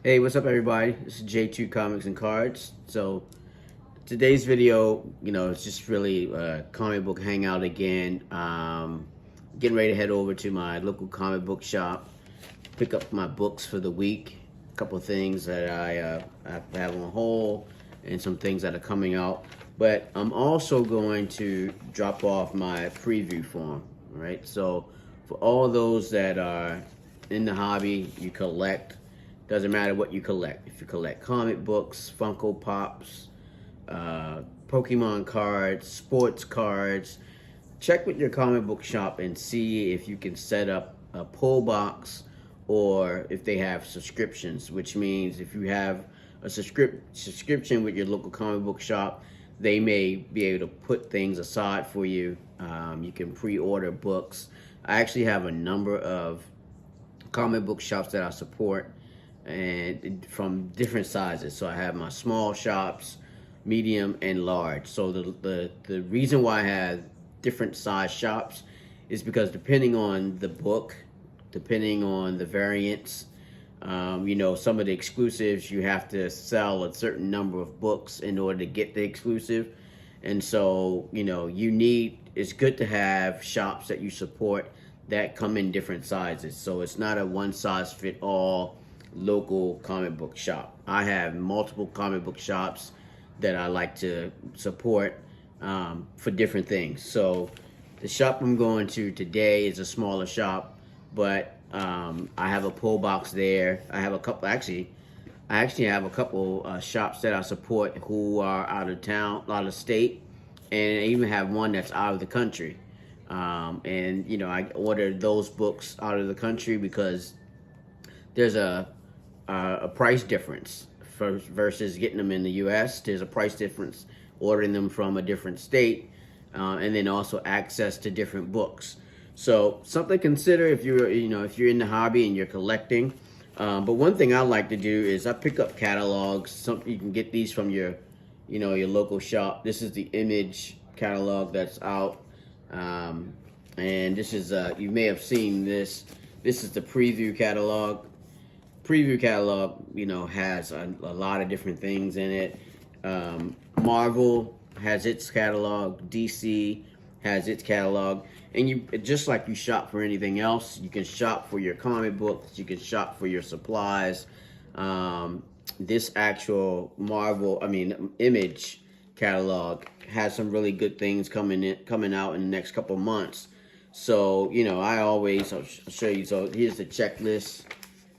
Hey, what's up, everybody? This is J2 Comics and Cards. So today's video, it's just really a comic book hangout again. Getting ready to head over to my local comic book shop, pick up my books for the week. A couple of things that I have on hold, and some things that are coming out. But I'm also going to drop off my preview form, right? So for all those that are in the hobby, you collect. Doesn't matter what you collect. If you collect comic books, Funko Pops, Pokemon cards, sports cards, check with your comic book shop and see if you can set up a pull box or if they have subscriptions, which means if you have a subscription with your local comic book shop, they may be able to put things aside for you. You can pre-order books. I actually have a number of comic book shops that I support, and from different sizes. So I have my small shops, medium, and large. So the reason why I have different size shops is because depending on the book, depending on the variants, some of the exclusives, you have to sell a certain number of books in order to get the exclusive. And so, it's good to have shops that you support that come in different sizes. So it's not a one size fit all local comic book shop. I have multiple comic book shops that I like to support for different things. So the shop I'm going to today is a smaller shop, but I have a pull box there. I have a couple, I actually have a couple shops that I support who are out of town, out of state, and I even have one that's out of the country. I ordered those books out of the country because there's a price difference versus getting them in the U.S. There's a price difference ordering them from a different state, and then also access to different books. So something to consider if you're in the hobby and you're collecting. But one thing I like to do is I pick up catalogs. You can get these from your local shop. This is the Image catalog that's out, and this is you may have seen this. This is the preview catalog. Preview catalog, has a lot of different things in it. Marvel has its catalog. DC has its catalog, and you just like you shop for anything else, you can shop for your comic books. You can shop for your supplies. This actual Image catalog has some really good things coming out in the next couple months. So I'll show you. So here's the checklist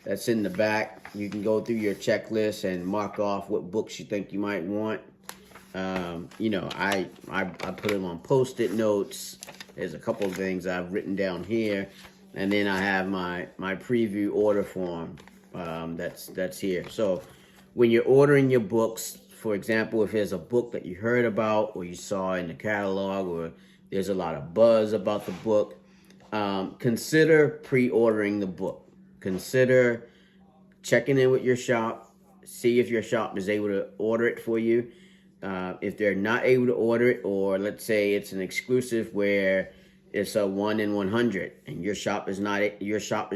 that's in the back. You can go through your checklist and mark off what books you think you might want. I put them on Post-it notes. There's a couple of things I've written down here, and then I have my preview order form that's here. So when you're ordering your books, for example, if there's a book that you heard about or you saw in the catalog, or there's a lot of buzz about the book, consider pre-ordering the book. Consider checking in with your shop, see if your shop is able to order it for you. If they're not able to order it, or let's say it's an exclusive where it's a 1 in 100, and your shop is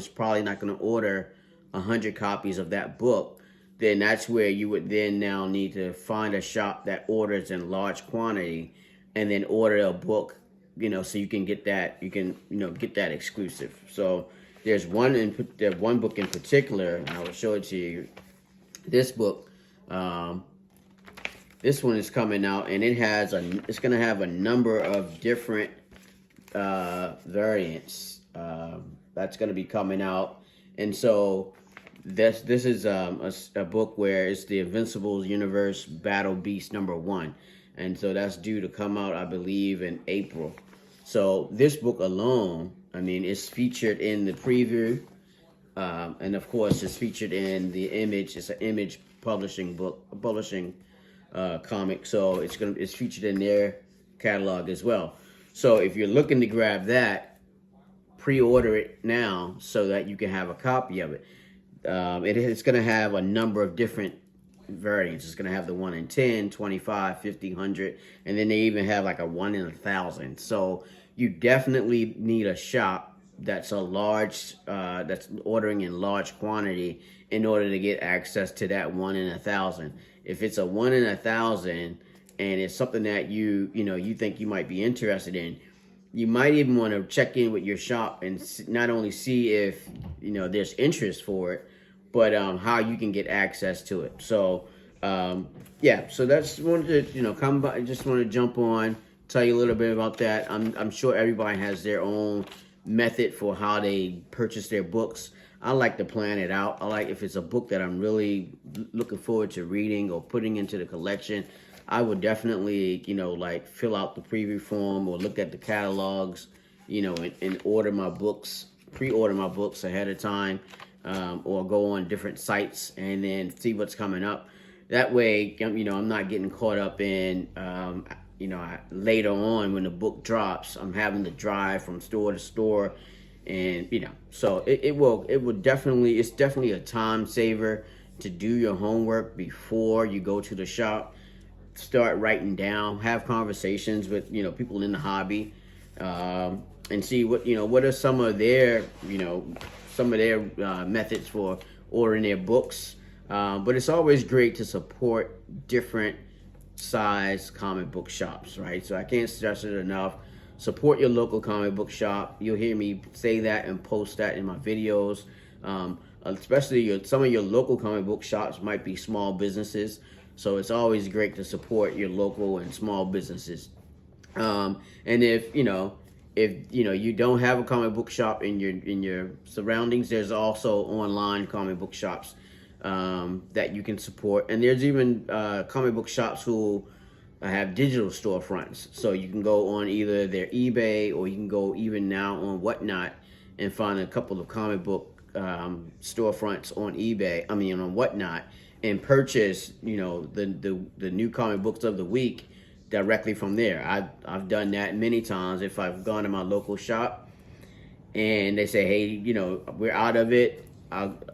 probably not going to order 100 copies of that book, then that's where you would then now need to find a shop that orders in large quantity, and then order a book, so you can get that. You can get that exclusive. So there's one book in particular, and I will show it to you. This book, this one is coming out, and it's going to have a number of different variants that's going to be coming out. And so this is a book where it's the Invincibles Universe Battle Beast #1, and so that's due to come out, I believe, in April. So this book alone, it's featured in the preview, and of course, it's featured in the Image. It's an Image publishing comic, so it's featured in their catalog as well. So if you're looking to grab that, pre-order it now so that you can have a copy of it. It's going to have a number of different variants. It's going to have the 1 in 10, 25, 50, 100, and then they even have like a 1 in 1,000. So you definitely need a shop that's a large that's ordering in large quantity in order to get access to that 1 in 1,000. If it's a 1 in 1,000 and it's something that you think you might be interested in, you might even want to check in with your shop and not only see if there's interest for it, but how you can get access to it. So yeah, so that's wanted to come by. Just want to jump on, tell you a little bit about that. I'm sure everybody has their own method for how they purchase their books. I like to plan it out. I like, if it's a book that I'm really looking forward to reading or putting into the collection, I would definitely, like fill out the preview form or look at the catalogs, and order my books, pre-order my books ahead of time, or go on different sites and then see what's coming up. That way, I'm not getting caught up in, later on when the book drops, I'm having to drive from store to store, and so it's definitely a time saver to do your homework before you go to the shop. Start writing down, have conversations with people in the hobby, and see what are some of their methods for ordering their books. But it's always great to support different size comic book shops, right? So I can't stress it enough. Support your local comic book shop. You'll hear me say that and post that in my videos. Especially some of your local comic book shops might be small businesses, so it's always great to support your local and small businesses. And if you don't have a comic book shop in your surroundings, there's also online comic book shops that you can support, and there's even comic book shops who have digital storefronts, so you can go on either their eBay, or you can go even now on Whatnot and find a couple of comic book storefronts on on Whatnot, and purchase the new comic books of the week directly from there. I've done that many times. If I've gone to my local shop and they say, hey, we're out of it,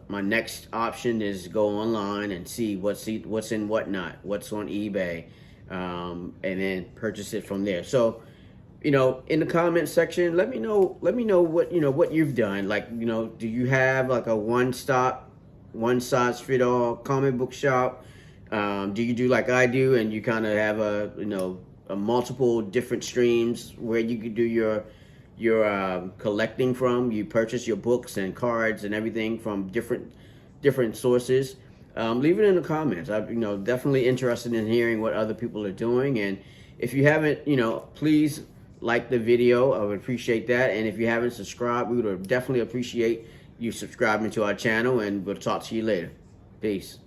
my next option is go online and see what's in Whatnot, what's on eBay, and then purchase it from there. So, in the comment section, let me know what you've done. Like, do you have like a one size fit all comic book shop? Do you do like I do, and you kind of have a multiple different streams where you could do your collecting from? You purchase your books and cards and everything from different sources. Leave it in the comments. I'm definitely interested in hearing what other people are doing, and if you haven't, please like the video. I would appreciate that. And if you haven't subscribed, we would definitely appreciate you subscribing to our channel, and we'll talk to you later. Peace.